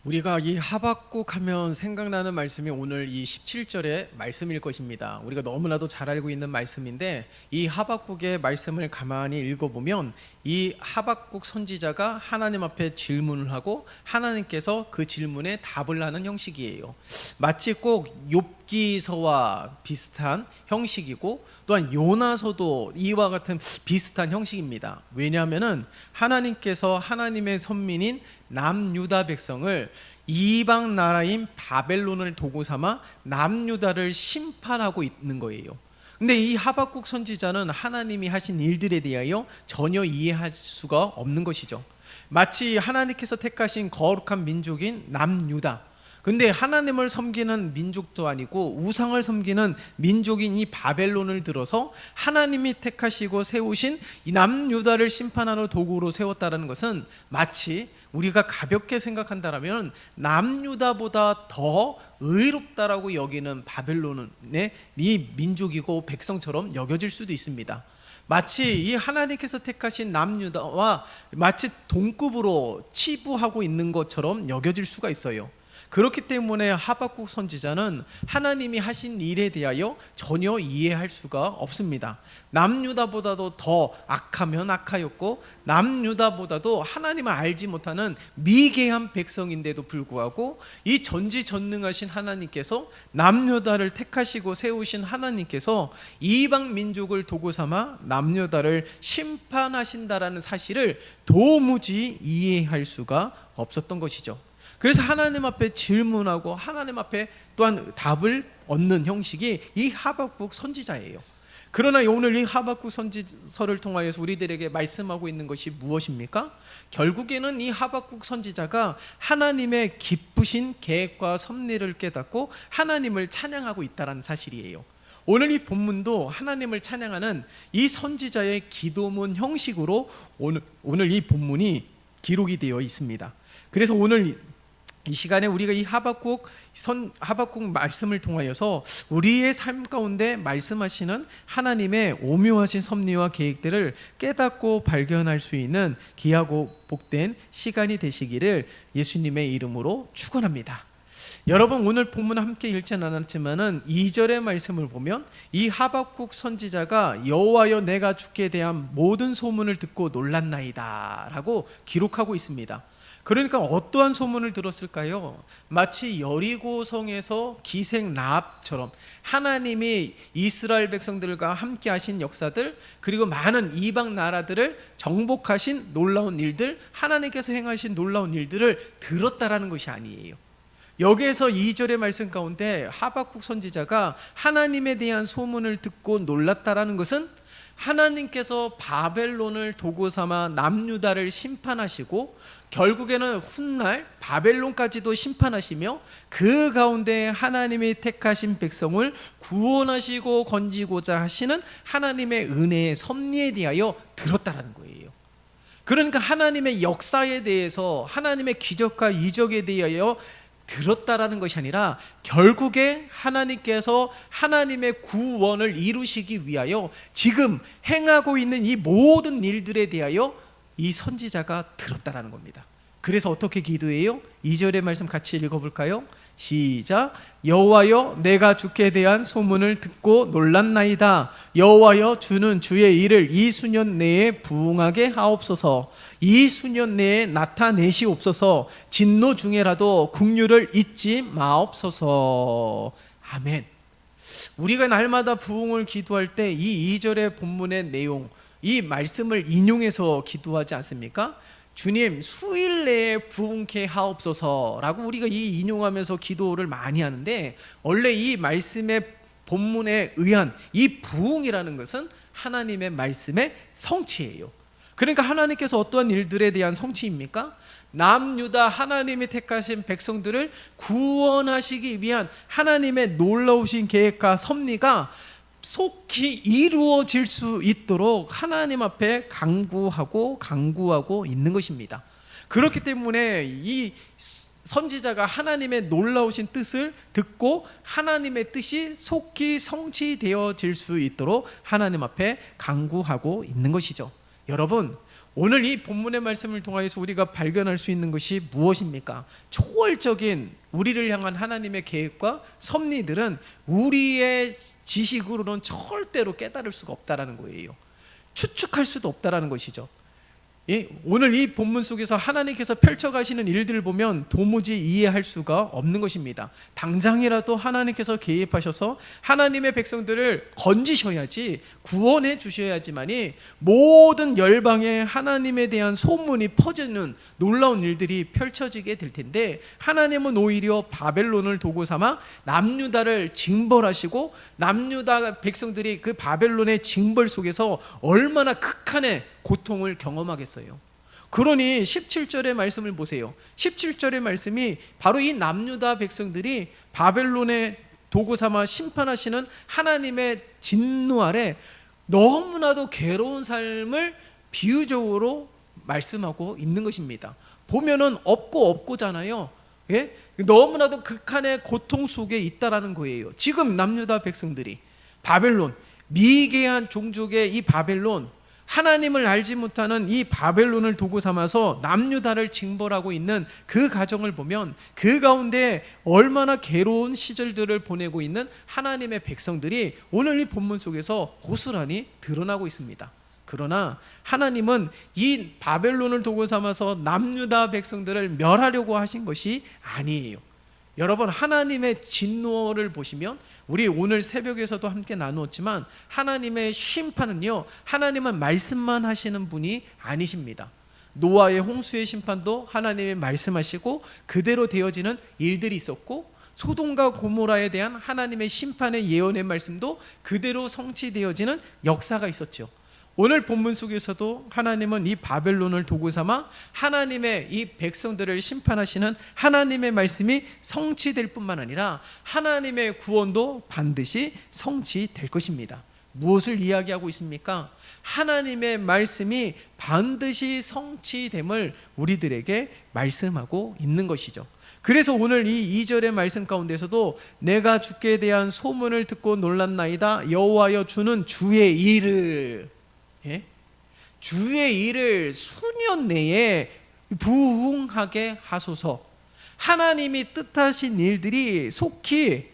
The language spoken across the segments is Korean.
우리가 이 하박국 하면 생각나는 말씀이 오늘 이 17절의 말씀일 것입니다. 우리가 너무나도 잘 알고 있는 말씀인데, 이 하박국의 말씀을 가만히 읽어보면 이 하박국 선지자가 하나님 앞에 질문을 하고 하나님께서 그 질문에 답을 하는 형식이에요. 마치 꼭 욥기서와 비슷한 형식이고, 또한 요나서도 이와 같은 비슷한 형식입니다. 왜냐하면 하나님께서 하나님의 선민인 남유다 백성을 이방 나라인 바벨론을 도구 삼아 남유다를 심판하고 있는 거예요. 근데 이 하박국 선지자는 하나님이 하신 일들에 대하여 전혀 이해할 수가 없는 것이죠. 마치 하나님께서 택하신 거룩한 민족인 남유다, 근데 하나님을 섬기는 민족도 아니고 우상을 섬기는 민족인 이 바벨론을 들어서 하나님이 택하시고 세우신 이 남유다를 심판하는 도구로 세웠다는 것은 마치 우리가 가볍게 생각한다면 남유다보다 더 의롭다라고 여기는 바벨론의 이 민족이고 백성처럼 여겨질 수도 있습니다. 마치 이 하나님께서 택하신 남유다와 마치 동급으로 치부하고 있는 것처럼 여겨질 수가 있어요. 그렇기 때문에 하박국 선지자는 하나님이 하신 일에 대하여 전혀 이해할 수가 없습니다. 남유다보다도 더 악하면 악하였고, 남유다보다도 하나님을 알지 못하는 미개한 백성인데도 불구하고 이 전지전능하신 하나님께서 남유다를 택하시고 세우신 하나님께서 이방 민족을 도구 삼아 남유다를 심판하신다라는 사실을 도무지 이해할 수가 없었던 것이죠. 그래서 하나님 앞에 질문하고 하나님 앞에 또한 답을 얻는 형식이 이 하박국 선지자예요. 그러나 오늘 이 하박국 선지서를 통하여서 우리들에게 말씀하고 있는 것이 무엇입니까? 결국에는 이 하박국 선지자가 하나님의 기쁘신 계획과 섭리를 깨닫고 하나님을 찬양하고 있다는 사실이에요. 오늘 이 본문도 하나님을 찬양하는 이 선지자의 기도문 형식으로 오늘 이 본문이 기록이 되어 있습니다. 그래서 오늘 이 시간에 우리가 이 하박국 말씀을 통하여서 우리의 삶 가운데 말씀하시는 하나님의 오묘하신 섭리와 계획들을 깨닫고 발견할 수 있는 귀하고 복된 시간이 되시기를 예수님의 이름으로 축원합니다. 여러분, 오늘 본문 함께 읽지는 않았지만은 2절의 말씀을 보면 이 하박국 선지자가 여호와여 내가 주께 대한 모든 소문을 듣고 놀랐나이다 라고 기록하고 있습니다. 그러니까 어떠한 소문을 들었을까요? 마치 여리고성에서 기생 라합처럼 하나님이 이스라엘 백성들과 함께 하신 역사들, 그리고 많은 이방 나라들을 정복하신 놀라운 일들, 하나님께서 행하신 놀라운 일들을 들었다라는 것이 아니에요. 여기에서 2절의 말씀 가운데 하박국 선지자가 하나님에 대한 소문을 듣고 놀랐다라는 것은 하나님께서 바벨론을 도구 삼아 남유다를 심판하시고 결국에는 훗날 바벨론까지도 심판하시며 그 가운데 하나님이 택하신 백성을 구원하시고 건지고자 하시는 하나님의 은혜의 섭리에 대하여 들었다라는 거예요. 그러니까 하나님의 역사에 대해서, 하나님의 기적과 이적에 대하여 들었다라는 것이 아니라 결국에 하나님께서 하나님의 구원을 이루시기 위하여 지금 행하고 있는 이 모든 일들에 대하여 이 선지자가 들었다라는 겁니다. 그래서 어떻게 기도해요? 2절의 말씀 같이 읽어볼까요? 시작. 여호와여 내가 주께 대한 소문을 듣고 놀랐나이다. 여호와여 주는 주의 일을 이 수년 내에 부응하게 하옵소서. 이 수년 내에 나타내시옵소서. 진노 중에라도 긍휼을 잊지 마옵소서. 아멘. 우리가 날마다 부응을 기도할 때 이 2절의 본문의 내용, 이 말씀을 인용해서 기도하지 않습니까? 주님 수일 내에 부응케 하옵소서라고 우리가 이 인용하면서 기도를 많이 하는데, 원래 이 말씀의 본문에 의한 이 부응이라는 것은 하나님의 말씀의 성취예요. 그러니까 하나님께서 어떠한 일들에 대한 성취입니까? 남유다 하나님이 택하신 백성들을 구원하시기 위한 하나님의 놀라우신 계획과 섭리가 속히 이루어질 수 있도록 하나님 앞에 간구하고 있는 것입니다. 그렇기 때문에 이 선지자가 하나님의 놀라우신 뜻을 듣고 하나님의 뜻이 속히 성취되어질 수 있도록 하나님 앞에 간구하고 있는 것이죠. 여러분, 오늘 이 본문의 말씀을 통하여서 우리가 발견할 수 있는 것이 무엇입니까? 초월적인 우리를 향한 하나님의 계획과 섭리들은 우리의 지식으로는 절대로 깨달을 수가 없다라는 거예요. 추측할 수도 없다라는 것이죠. 오늘 이 본문 속에서 하나님께서 펼쳐가시는 일들을 보면 도무지 이해할 수가 없는 것입니다. 당장이라도 하나님께서 개입하셔서 하나님의 백성들을 건지셔야지, 구원해 주셔야지만이 모든 열방에 하나님에 대한 소문이 퍼지는 놀라운 일들이 펼쳐지게 될 텐데, 하나님은 오히려 바벨론을 도구 삼아 남유다를 징벌하시고, 남유다 백성들이 그 바벨론의 징벌 속에서 얼마나 극한의 고통을 경험하겠어요. 그러니 17절의 말씀을 보세요. 17절의 말씀이 바로 이 남유다 백성들이 바벨론의 도구 삼아 심판하시는 하나님의 진노 아래 너무나도 괴로운 삶을 비유적으로 말씀하고 있는 것입니다. 보면은 없고잖아요. 예? 너무나도 극한의 고통 속에 있다라는 거예요. 지금 남유다 백성들이 바벨론, 미개한 종족의 이 바벨론, 하나님을 알지 못하는 이 바벨론을 도구 삼아서 남유다를 징벌하고 있는 그 가정을 보면 그 가운데 얼마나 괴로운 시절들을 보내고 있는 하나님의 백성들이 오늘 이 본문 속에서 고스란히 드러나고 있습니다. 그러나 하나님은 이 바벨론을 도구 삼아서 남유다 백성들을 멸하려고 하신 것이 아니에요. 여러분, 하나님의 진노를 보시면, 우리 오늘 새벽에서도 함께 나누었지만 하나님의 심판은요, 하나님은 말씀만 하시는 분이 아니십니다. 노아의 홍수의 심판도 하나님이 말씀하시고 그대로 되어지는 일들이 있었고, 소돔과 고모라에 대한 하나님의 심판의 예언의 말씀도 그대로 성취되어지는 역사가 있었죠. 오늘 본문 속에서도 하나님은 이 바벨론을 도구 삼아 하나님의 이 백성들을 심판하시는 하나님의 말씀이 성취될 뿐만 아니라 하나님의 구원도 반드시 성취될 것입니다. 무엇을 이야기하고 있습니까? 하나님의 말씀이 반드시 성취됨을 우리들에게 말씀하고 있는 것이죠. 그래서 오늘 이 2절의 말씀 가운데서도 내가 주께 대한 소문을 듣고 놀랐나이다. 여호와여, 주는 주의 일을, 주의 일을 수년 내에 부흥하게 하소서. 하나님이 뜻하신 일들이 속히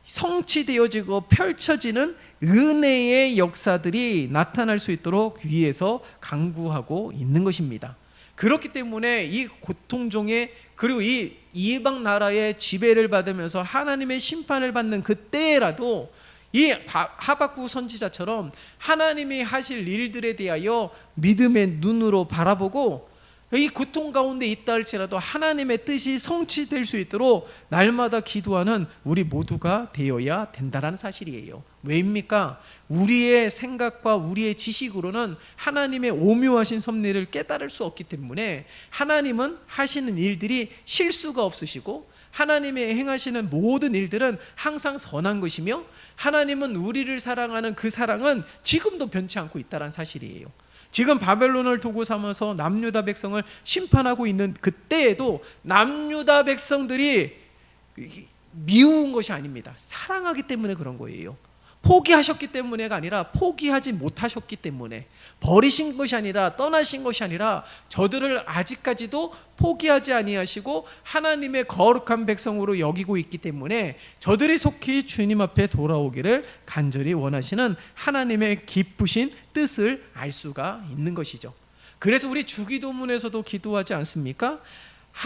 성취되어지고 펼쳐지는 은혜의 역사들이 나타날 수 있도록 위에서 강구하고 있는 것입니다. 그렇기 때문에 이 고통 중에, 그리고 이 이방 나라의 지배를 받으면서 하나님의 심판을 받는 그때라도 이 하박국 선지자처럼 하나님이 하실 일들에 대하여 믿음의 눈으로 바라보고 이 고통 가운데 있다 할지라도 하나님의 뜻이 성취될 수 있도록 날마다 기도하는 우리 모두가 되어야 된다는 사실이에요. 왜입니까? 우리의 생각과 우리의 지식으로는 하나님의 오묘하신 섭리를 깨달을 수 없기 때문에 하나님은 하시는 일들이 실수가 없으시고 하나님이 행하시는 모든 일들은 항상 선한 것이며 하나님은 우리를 사랑하는 그 사랑은 지금도 변치 않고 있다는 사실이에요. 지금 바벨론을 도구 삼아서 남유다 백성을 심판하고 있는 그때에도 남유다 백성들이 미운 것이 아닙니다. 사랑하기 때문에 그런 거예요. 포기하셨기 때문에가 아니라 포기하지 못하셨기 때문에, 버리신 것이 아니라 떠나신 것이 아니라 저들을 아직까지도 포기하지 아니하시고 하나님의 거룩한 백성으로 여기고 있기 때문에 저들이 속히 주님 앞에 돌아오기를 간절히 원하시는 하나님의 기쁘신 뜻을 알 수가 있는 것이죠. 그래서 우리 주기도문에서도 기도하지 않습니까?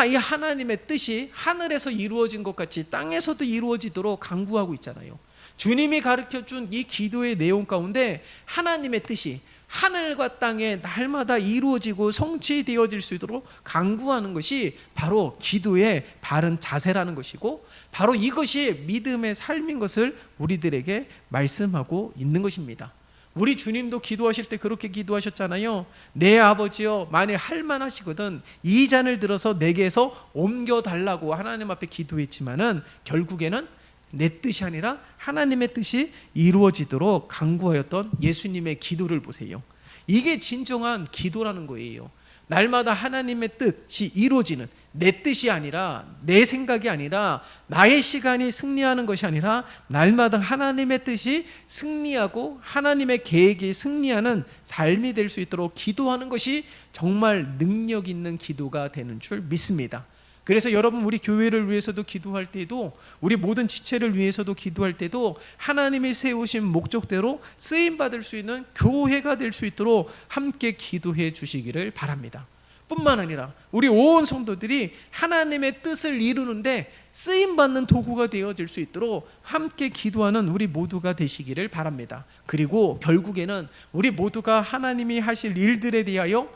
이 하나님의 뜻이 하늘에서 이루어진 것 같이 땅에서도 이루어지도록 간구하고 있잖아요. 주님이 가르쳐준 이 기도의 내용 가운데 하나님의 뜻이 하늘과 땅에 날마다 이루어지고 성취되어질 수 있도록 간구하는 것이 바로 기도의 바른 자세라는 것이고, 바로 이것이 믿음의 삶인 것을 우리들에게 말씀하고 있는 것입니다. 우리 주님도 기도하실 때 그렇게 기도하셨잖아요. 내 아버지여, 만일 할만하시거든 이 잔을 들어서 내게서 옮겨달라고 하나님 앞에 기도했지만은 결국에는 내 뜻이 아니라 하나님의 뜻이 이루어지도록 간구하였던 예수님의 기도를 보세요. 이게 진정한 기도라는 거예요. 날마다 하나님의 뜻이 이루어지는, 내 뜻이 아니라, 내 생각이 아니라, 나의 시간이 승리하는 것이 아니라 날마다 하나님의 뜻이 승리하고 하나님의 계획이 승리하는 삶이 될 수 있도록 기도하는 것이 정말 능력 있는 기도가 되는 줄 믿습니다. 그래서 여러분, 우리 교회를 위해서도 기도할 때도, 우리 모든 지체를 위해서도 기도할 때도 하나님이 세우신 목적대로 쓰임받을 수 있는 교회가 될 수 있도록 함께 기도해 주시기를 바랍니다. 뿐만 아니라 우리 온 성도들이 하나님의 뜻을 이루는데 쓰임받는 도구가 되어질 수 있도록 함께 기도하는 우리 모두가 되시기를 바랍니다. 그리고 결국에는 우리 모두가 하나님이 하실 일들에 대하여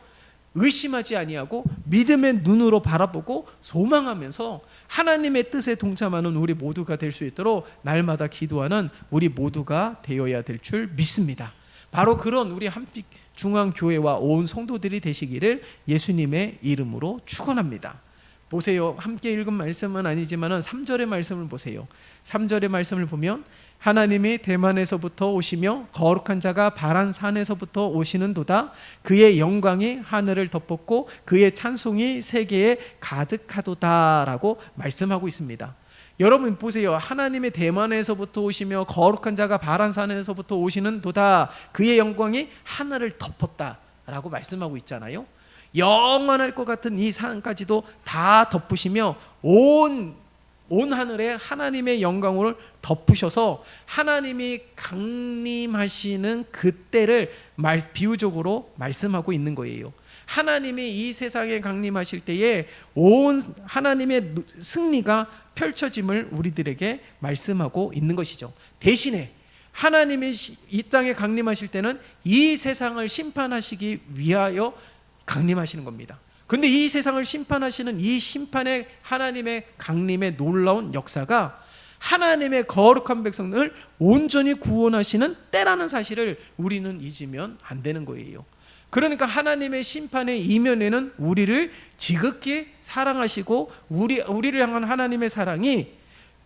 의심하지 아니하고 믿음의 눈으로 바라보고 소망하면서 하나님의 뜻에 동참하는 우리 모두가 될 수 있도록 날마다 기도하는 우리 모두가 되어야 될 줄 믿습니다. 바로 그런 우리 한빛 중앙교회와 온 성도들이 되시기를 예수님의 이름으로 축원합니다. 보세요. 함께 읽은 말씀은 아니지만 3절의 말씀을 보세요. 3절의 말씀을 보면 하나님이 대만에서부터 오시며 거룩한 자가 바란 산에서부터 오시는도다. 그의 영광이 하늘을 덮었고 그의 찬송이 세계에 가득하도다 라고 말씀하고 있습니다. 여러분 보세요. 하나님의 대만에서부터 오시며 거룩한 자가 바란 산에서부터 오시는도다. 그의 영광이 하늘을 덮었다 라고 말씀하고 있잖아요. 영원할 것 같은 이 산까지도 다 덮으시며 온 하늘에 하나님의 영광을 덮으셔서 하나님이 강림하시는 그때를 비유적으로 말씀하고 있는 거예요. 하나님이 이 세상에 강림하실 때에 온 하나님의 승리가 펼쳐짐을 우리들에게 말씀하고 있는 것이죠. 대신에 하나님이 이 땅에 강림하실 때는 이 세상을 심판하시기 위하여 강림하시는 겁니다. 근데 이 세상을 심판하시는 이 심판의 하나님의 강림의 놀라운 역사가 하나님의 거룩한 백성을 온전히 구원하시는 때라는 사실을 우리는 잊으면 안 되는 거예요. 그러니까 하나님의 심판의 이면에는 우리를 지극히 사랑하시고 우리를 향한 하나님의 사랑이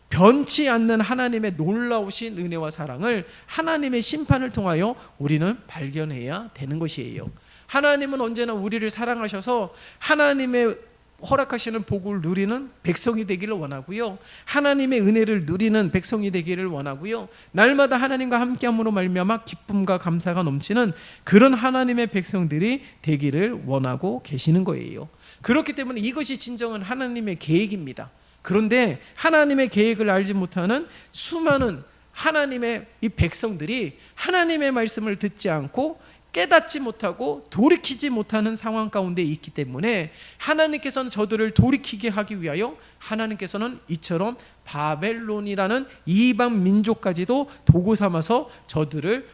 변치 않는 하나님의 놀라우신 은혜와 사랑을 하나님의 심판을 통하여 우리는 발견해야 되는 것이에요. 하나님은 언제나 우리를 사랑하셔서 하나님의 허락하시는 복을 누리는 백성이 되기를 원하고요, 하나님의 은혜를 누리는 백성이 되기를 원하고요, 날마다 하나님과 함께함으로 말미암아 기쁨과 감사가 넘치는 그런 하나님의 백성들이 되기를 원하고 계시는 거예요. 그렇기 때문에 이것이 진정한 하나님의 계획입니다. 그런데 하나님의 계획을 알지 못하는 수많은 하나님의 이 백성들이 하나님의 말씀을 듣지 않고 깨닫지 못하고 돌이키지 못하는 상황 가운데 있기 때문에 하나님께서는 저들을 돌이키게 하기 위하여 하나님께서는 이처럼 바벨론이라는 이방 민족까지도 도구 삼아서 저들을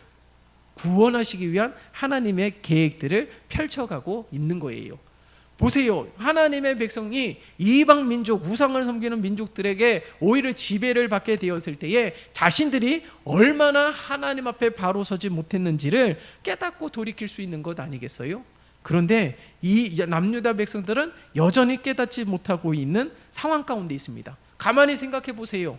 구원하시기 위한 하나님의 계획들을 펼쳐가고 있는 거예요. 보세요. 하나님의 백성이 이방 민족, 우상을 섬기는 민족들에게 오히려 지배를 받게 되었을 때에 자신들이 얼마나 하나님 앞에 바로 서지 못했는지를 깨닫고 돌이킬 수 있는 것 아니겠어요? 그런데 이 남유다 백성들은 여전히 깨닫지 못하고 있는 상황 가운데 있습니다. 가만히 생각해 보세요.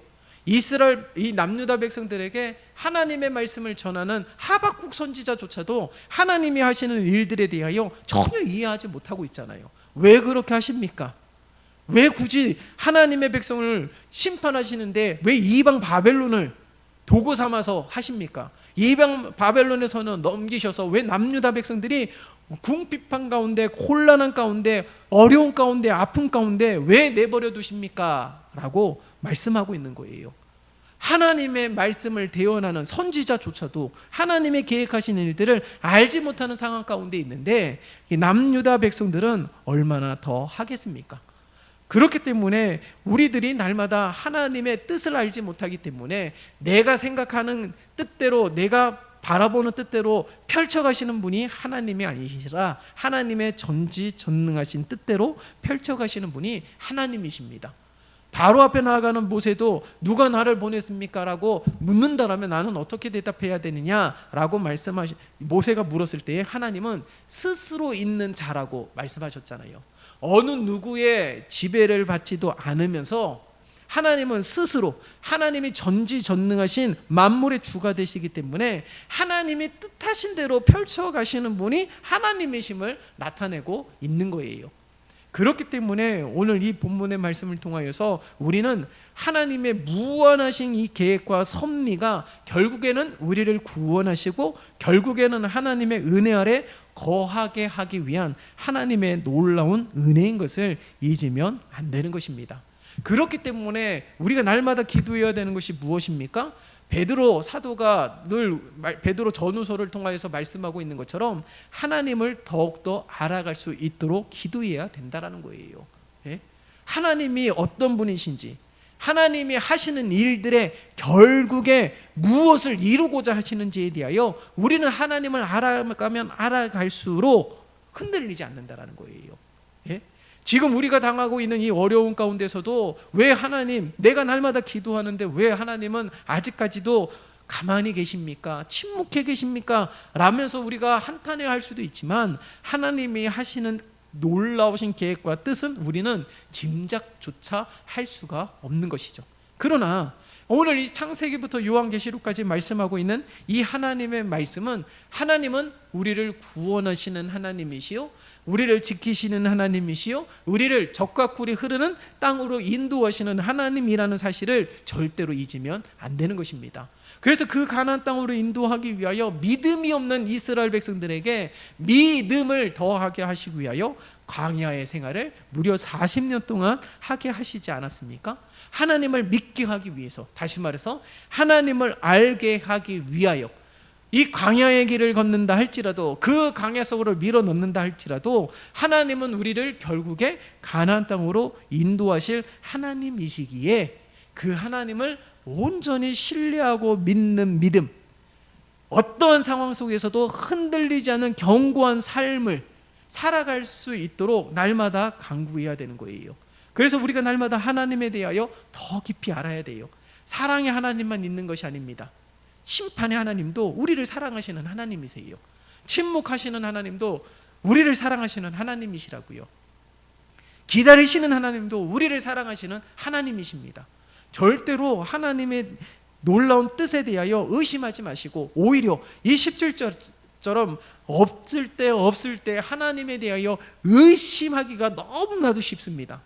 이스라엘 이 남유다 백성들에게 하나님의 말씀을 전하는 하박국 선지자조차도 하나님이 하시는 일들에 대하여 전혀 이해하지 못하고 있잖아요. 왜 그렇게 하십니까? 왜 굳이 하나님의 백성을 심판하시는데 왜 이방 바벨론을 도구 삼아서 하십니까? 이방 바벨론에서는 넘기셔서 왜 남유다 백성들이 궁핍한 가운데, 혼란한 가운데, 어려운 가운데, 아픔 가운데 왜 내버려 두십니까? 라고 말씀하고 있는 거예요. 하나님의 말씀을 대언하는 선지자조차도 하나님의 계획하신 일들을 알지 못하는 상황 가운데 있는데 이 남유다 백성들은 얼마나 더 하겠습니까? 그렇기 때문에 우리들이 날마다 하나님의 뜻을 알지 못하기 때문에 내가 생각하는 뜻대로, 내가 바라보는 뜻대로 펼쳐가시는 분이 하나님이 아니시라 하나님의 전지전능하신 뜻대로 펼쳐가시는 분이 하나님이십니다. 바로 앞에 나아가는 모세도 누가 나를 보냈습니까? 라고 묻는다라면 나는 어떻게 대답해야 되느냐라고 모세가 물었을 때에 하나님은 스스로 있는 자라고 말씀하셨잖아요. 어느 누구의 지배를 받지도 않으면서 하나님은 스스로, 하나님이 전지전능하신 만물의 주가 되시기 때문에 하나님이 뜻하신 대로 펼쳐가시는 분이 하나님이심을 나타내고 있는 거예요. 그렇기 때문에 오늘 이 본문의 말씀을 통하여서 우리는 하나님의 무한하신 이 계획과 섭리가 결국에는 우리를 구원하시고 결국에는 하나님의 은혜 아래 거하게 하기 위한 하나님의 놀라운 은혜인 것을 잊으면 안 되는 것입니다. 그렇기 때문에 우리가 날마다 기도해야 되는 것이 무엇입니까? 베드로 사도가 늘 베드로 전후서를 통하여서 말씀하고 있는 것처럼 하나님을 더욱더 알아갈 수 있도록 기도해야 된다라는 거예요. 예? 하나님이 어떤 분이신지, 하나님이 하시는 일들의 결국에 무엇을 이루고자 하시는지에 대하여 우리는 하나님을 알아가면 알아갈수록 흔들리지 않는다라는 거예요. 예? 지금 우리가 당하고 있는 이 어려운 가운데서도 왜 하나님, 내가 날마다 기도하는데 왜 하나님은 아직까지도 가만히 계십니까? 침묵해 계십니까? 라면서 우리가 한탄해할 수도 있지만 하나님이 하시는 놀라우신 계획과 뜻은 우리는 짐작조차 할 수가 없는 것이죠. 그러나 오늘 이 창세기부터 요한계시록까지 말씀하고 있는 이 하나님의 말씀은 하나님은 우리를 구원하시는 하나님이시요, 우리를 지키시는 하나님이시요, 우리를 적과 꿀이 흐르는 땅으로 인도하시는 하나님이라는 사실을 절대로 잊으면 안 되는 것입니다. 그래서 그 가나안 땅으로 인도하기 위하여 믿음이 없는 이스라엘 백성들에게 믿음을 더하게 하시기 위하여 광야의 생활을 무려 40년 동안 하게 하시지 않았습니까? 하나님을 믿게 하기 위해서, 다시 말해서 하나님을 알게 하기 위하여 이 광야의 길을 걷는다 할지라도, 그 광야 속으로 밀어넣는다 할지라도 하나님은 우리를 결국에 가나안 땅으로 인도하실 하나님이시기에 그 하나님을 온전히 신뢰하고 믿는 믿음, 어떠한 상황 속에서도 흔들리지 않는 견고한 삶을 살아갈 수 있도록 날마다 간구해야 되는 거예요. 그래서 우리가 날마다 하나님에 대하여 더 깊이 알아야 돼요. 사랑의 하나님만 있는 것이 아닙니다. 심판의 하나님도 우리를 사랑하시는 하나님이세요. 침묵하시는 하나님도 우리를 사랑하시는 하나님이시라고요. 기다리시는 하나님도 우리를 사랑하시는 하나님이십니다. 절대로 하나님의 놀라운 뜻에 대하여 의심하지 마시고, 오히려 이 17절처럼 없을 때 하나님에 대하여 의심하기가 너무나도 쉽습니다.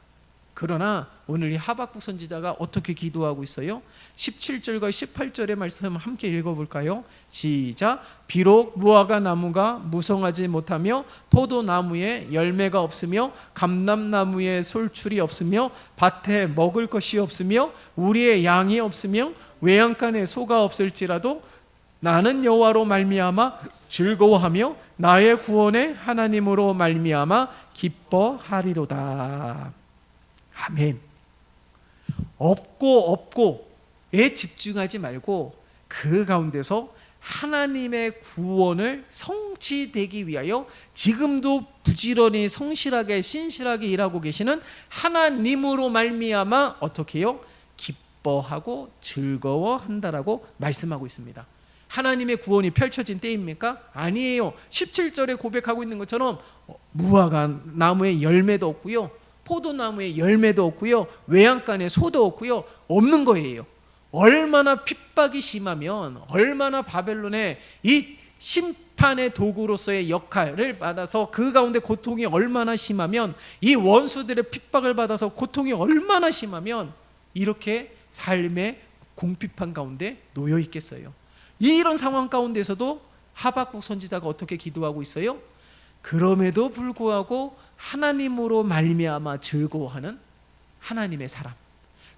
그러나 오늘 이 하박국 선지자가 어떻게 기도하고 있어요? 17절과 18절의 말씀 함께 읽어볼까요? 시작. 비록 무화과 나무가 무성하지 못하며 포도나무에 열매가 없으며 감람나무에 솔출이 없으며 밭에 먹을 것이 없으며 우리의 양이 없으며 외양간에 소가 없을지라도 나는 여호와로 말미암아 즐거워하며 나의 구원의 하나님으로 말미암아 기뻐하리로다. 아멘. 없고에 집중하지 말고 그 가운데서 하나님의 구원을 성취되기 위하여 지금도 부지런히 성실하게 신실하게 일하고 계시는 하나님으로 말미암아 어떻게 해요? 기뻐하고 즐거워한다라고 말씀하고 있습니다. 하나님의 구원이 펼쳐진 때입니까? 아니에요. 17절에 고백하고 있는 것처럼 무화과 나무에 열매도 없고요, 포도나무에 열매도 없고요, 외양간에 소도 없고요, 없는 거예요. 얼마나 핍박이 심하면, 얼마나 바벨론의 이 심판의 도구로서의 역할을 받아서 그 가운데 고통이 얼마나 심하면, 이 원수들의 핍박을 받아서 고통이 얼마나 심하면 이렇게 삶의 공핍한 가운데 놓여 있겠어요. 이런 상황 가운데서도 하박국 선지자가 어떻게 기도하고 있어요? 그럼에도 불구하고 하나님으로 말미암아 즐거워하는 하나님의 사람,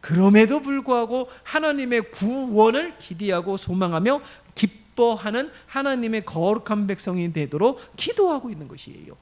그럼에도 불구하고 하나님의 구원을 기대하고 소망하며 기뻐하는 하나님의 거룩한 백성이 되도록 기도하고 있는 것이에요.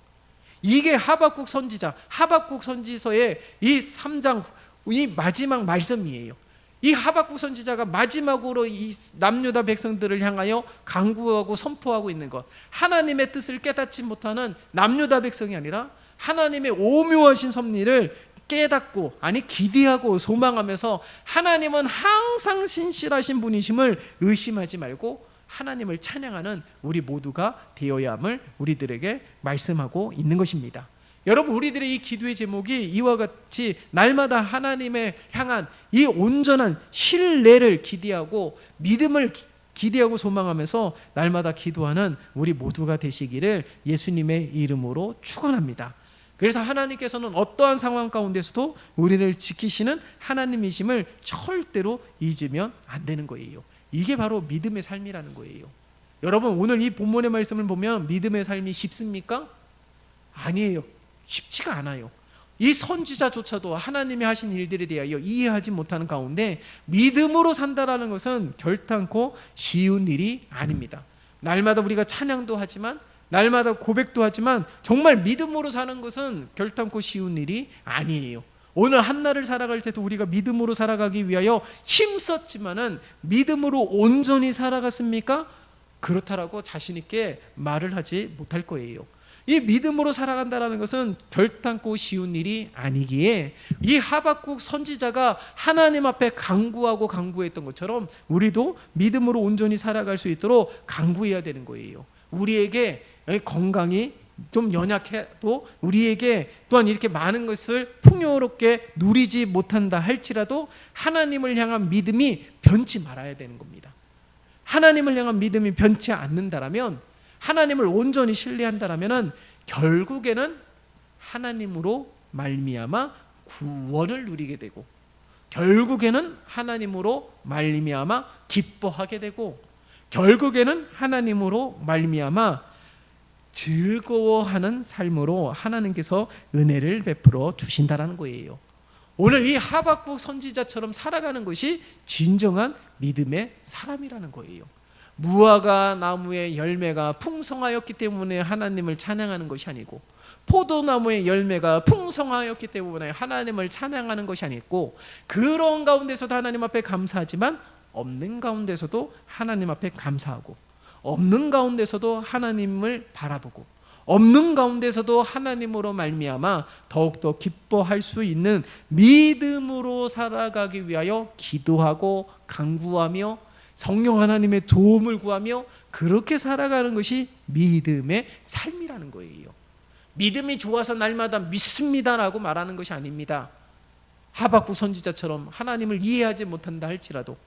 이게 하박국 선지서의 이 3장 이 마지막 말씀이에요. 이 하박국 선지자가 마지막으로 이 남유다 백성들을 향하여 간구하고 선포하고 있는 것, 하나님의 뜻을 깨닫지 못하는 남유다 백성이 아니라 하나님의 오묘하신 섭리를 깨닫고, 아니 기대하고 소망하면서 하나님은 항상 신실하신 분이심을 의심하지 말고 하나님을 찬양하는 우리 모두가 되어야 함을 우리들에게 말씀하고 있는 것입니다. 여러분, 우리들의 이 기도의 제목이 이와 같이 날마다 하나님을 향한 이 온전한 신뢰를 기대하고 믿음을 기대하고 소망하면서 날마다 기도하는 우리 모두가 되시기를 예수님의 이름으로 축원합니다. 그래서 하나님께서는 어떠한 상황 가운데서도 우리를 지키시는 하나님이심을 절대로 잊으면 안 되는 거예요. 이게 바로 믿음의 삶이라는 거예요. 여러분, 오늘 이 본문의 말씀을 보면 믿음의 삶이 쉽습니까? 아니에요. 쉽지가 않아요. 이 선지자조차도 하나님이 하신 일들에 대하여 이해하지 못하는 가운데 믿음으로 산다라는 것은 결단코 쉬운 일이 아닙니다. 날마다 우리가 찬양도 하지만, 날마다 고백도 하지만, 정말 믿음으로 사는 것은 결단코 쉬운 일이 아니에요. 오늘 한날을 살아갈 때도 우리가 믿음으로 살아가기 위하여 힘썼지만은 믿음으로 온전히 살아갔습니까? 그렇다라고 자신 있게 말을 하지 못할 거예요. 이 믿음으로 살아간다는 것은 결단코 쉬운 일이 아니기에 이 하박국 선지자가 하나님 앞에 간구했던 것처럼 우리도 믿음으로 온전히 살아갈 수 있도록 간구해야 되는 거예요. 우리에게 건강이 좀 연약해도, 우리에게 또한 이렇게 많은 것을 풍요롭게 누리지 못한다 할지라도 하나님을 향한 믿음이 변치 말아야 되는 겁니다. 하나님을 향한 믿음이 변치 않는다라면, 하나님을 온전히 신뢰한다라면 결국에는 하나님으로 말미암아 구원을 누리게 되고, 결국에는 하나님으로 말미암아 기뻐하게 되고, 결국에는 하나님으로 말미암아 즐거워하는 삶으로 하나님께서 은혜를 베풀어 주신다라는 거예요. 오늘 이 하박국 선지자처럼 살아가는 것이 진정한 믿음의 사람이라는 거예요. 무화과 나무의 열매가 풍성하였기 때문에 하나님을 찬양하는 것이 아니고, 포도나무의 열매가 풍성하였기 때문에 하나님을 찬양하는 것이 아니고, 그런 가운데서도 하나님 앞에 감사하지만 없는 가운데서도 하나님 앞에 감사하고, 없는 가운데서도 하나님을 바라보고, 없는 가운데서도 하나님으로 말미암아 더욱더 기뻐할 수 있는 믿음으로 살아가기 위하여 기도하고 간구하며 성령 하나님의 도움을 구하며 그렇게 살아가는 것이 믿음의 삶이라는 거예요. 믿음이 좋아서 날마다 믿습니다라고 말하는 것이 아닙니다. 하박국 선지자처럼 하나님을 이해하지 못한다 할지라도,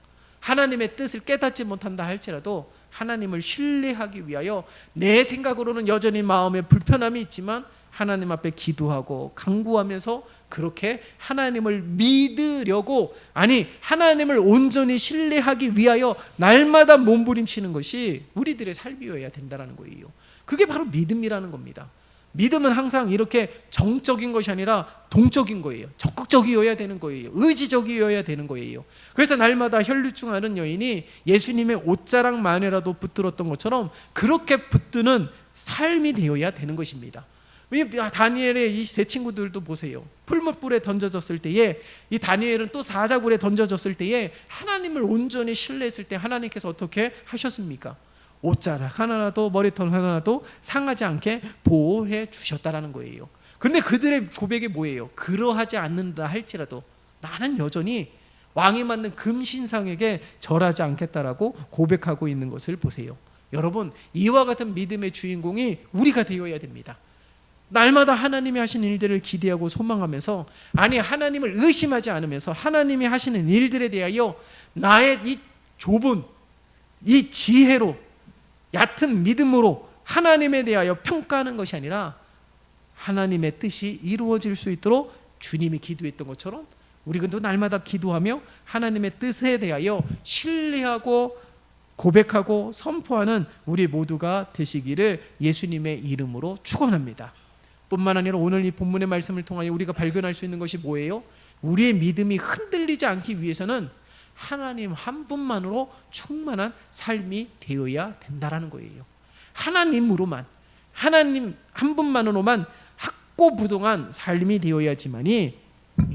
하나님의 뜻을 깨닫지 못한다 할지라도 하나님을 신뢰하기 위하여 내 생각으로는 여전히 마음에 불편함이 있지만 하나님 앞에 기도하고 간구하면서 그렇게 하나님을 믿으려고, 아니 하나님을 온전히 신뢰하기 위하여 날마다 몸부림치는 것이 우리들의 삶이어야 된다는 거예요. 그게 바로 믿음이라는 겁니다. 믿음은 항상 이렇게 정적인 것이 아니라 동적인 거예요. 적극적이어야 되는 거예요. 의지적이어야 되는 거예요. 그래서 날마다 혈류증하는 여인이 예수님의 옷자락만이라도 붙들었던 것처럼 그렇게 붙드는 삶이 되어야 되는 것입니다. 다니엘의 이 세 친구들도 보세요. 풀무불에 던져졌을 때에, 이 다니엘은 또 사자굴에 던져졌을 때에 하나님을 온전히 신뢰했을 때 하나님께서 어떻게 하셨습니까? 옷자락 하나라도, 머리털 하나라도 상하지 않게 보호해 주셨다라는 거예요. 근데 그들의 고백이 뭐예요? 그러하지 않는다 할지라도 나는 여전히 왕이 만든 금신상에게 절하지 않겠다라고 고백하고 있는 것을 보세요. 여러분, 이와 같은 믿음의 주인공이 우리가 되어야 됩니다. 날마다 하나님이 하시는 일들을 기대하고 소망하면서, 아니 하나님을 의심하지 않으면서 하나님이 하시는 일들에 대하여 나의 이 좁은 이 지혜로, 얕은 믿음으로 하나님에 대하여 평가하는 것이 아니라 하나님의 뜻이 이루어질 수 있도록 주님이 기도했던 것처럼 우리도 날마다 기도하며 하나님의 뜻에 대하여 신뢰하고 고백하고 선포하는 우리 모두가 되시기를 예수님의 이름으로 축원합니다. 뿐만 아니라 오늘 이 본문의 말씀을 통하여 우리가 발견할 수 있는 것이 뭐예요? 우리의 믿음이 흔들리지 않기 위해서는 하나님 한 분만으로 충만한 삶이 되어야 된다라는 거예요. 하나님으로만, 하나님 한 분만으로만 확고부동한 삶이 되어야지만이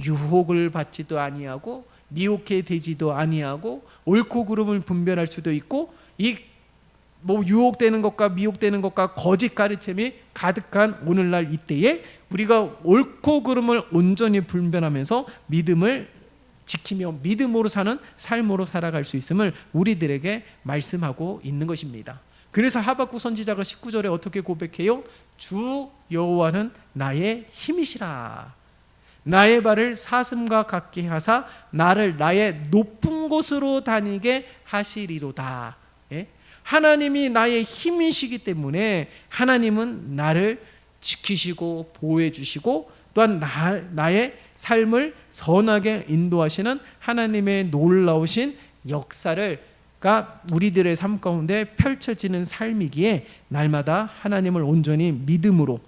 유혹을 받지도 아니하고 미혹해 되지도 아니하고 옳고 그름을 분별할 수도 있고, 이 유혹되는 것과 미혹되는 것과 거짓 가르침이 가득한 오늘날 이때에 우리가 옳고 그름을 온전히 분별하면서 믿음을 지키며 믿음으로 사는 삶으로 살아갈 수 있음을 우리들에게 말씀하고 있는 것입니다. 그래서 하박국 선지자가 19절에 어떻게 고백해요? 주 여호와는 나의 힘이시라. 나의 발을 사슴과 같게 하사 나를 나의 높은 곳으로 다니게 하시리로다. 예? 하나님이 나의 힘이시기 때문에 하나님은 나를 지키시고 보호해 주시고 또한 나의 삶을 선하게 인도하시는 하나님의 놀라우신 역사가 우리들의 삶 가운데 펼쳐지는 삶이기에 날마다 하나님을 온전히 믿음으로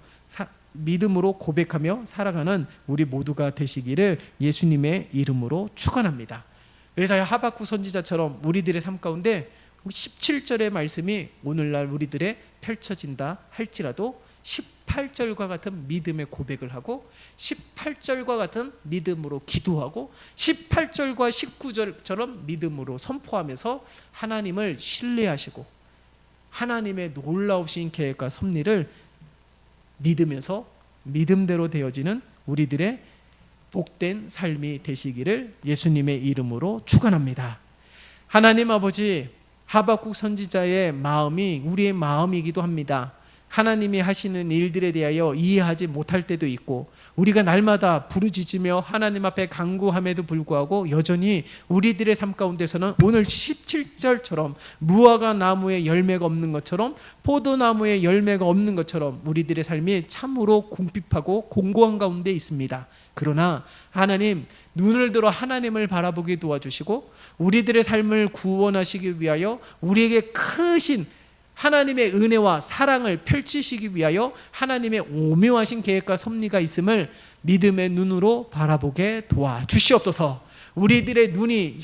고백하며 살아가는 우리 모두가 되시기를 예수님의 이름으로 축원합니다. 그래서 하박국 선지자처럼 우리들의 삶 가운데 17절의 말씀이 오늘날 우리들의 펼쳐진다 할지라도 18절과 같은 믿음의 고백을 하고 18절과 같은 믿음으로 기도하고 18절과 19절처럼 믿음으로 선포하면서 하나님을 신뢰하시고 하나님의 놀라우신 계획과 섭리를 믿으면서 믿음대로 되어지는 우리들의 복된 삶이 되시기를 예수님의 이름으로 축원합니다. 하나님 아버지, 하박국 선지자의 마음이 우리의 마음이기도 합니다. 하나님이 하시는 일들에 대하여 이해하지 못할 때도 있고 우리가 날마다 부르짖으며 하나님 앞에 간구함에도 불구하고 여전히 우리들의 삶 가운데서는 오늘 17절처럼 무화과 나무에 열매가 없는 것처럼 포도나무에 열매가 없는 것처럼 우리들의 삶이 참으로 궁핍하고 공고한 가운데 있습니다. 그러나 하나님, 눈을 들어 하나님을 바라보게 도와주시고 우리들의 삶을 구원하시기 위하여 우리에게 크신 하나님의 은혜와 사랑을 펼치시기 위하여 하나님의 오묘하신 계획과 섭리가 있음을 믿음의 눈으로 바라보게 도와주시옵소서. 우리들의 눈이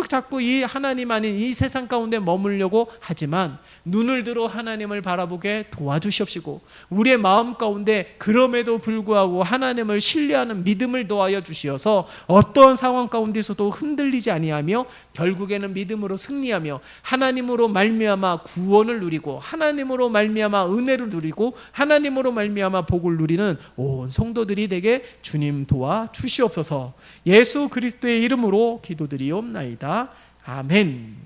자꾸 이 하나님 아닌 이 세상 가운데 머물려고 하지만 눈을 들어 하나님을 바라보게 도와주시옵시고 우리의 마음 가운데 그럼에도 불구하고 하나님을 신뢰하는 믿음을 더하여 주시어서 어떠한 상황 가운데서도 흔들리지 아니하며 결국에는 믿음으로 승리하며 하나님으로 말미암아 구원을 누리고 하나님으로 말미암아 은혜를 누리고 하나님으로 말미암아 복을 누리는 온 성도들이 되게 주님 도와주시옵소서. 예수 그리스도의 이름으로 기도드리옵나이다. 아멘.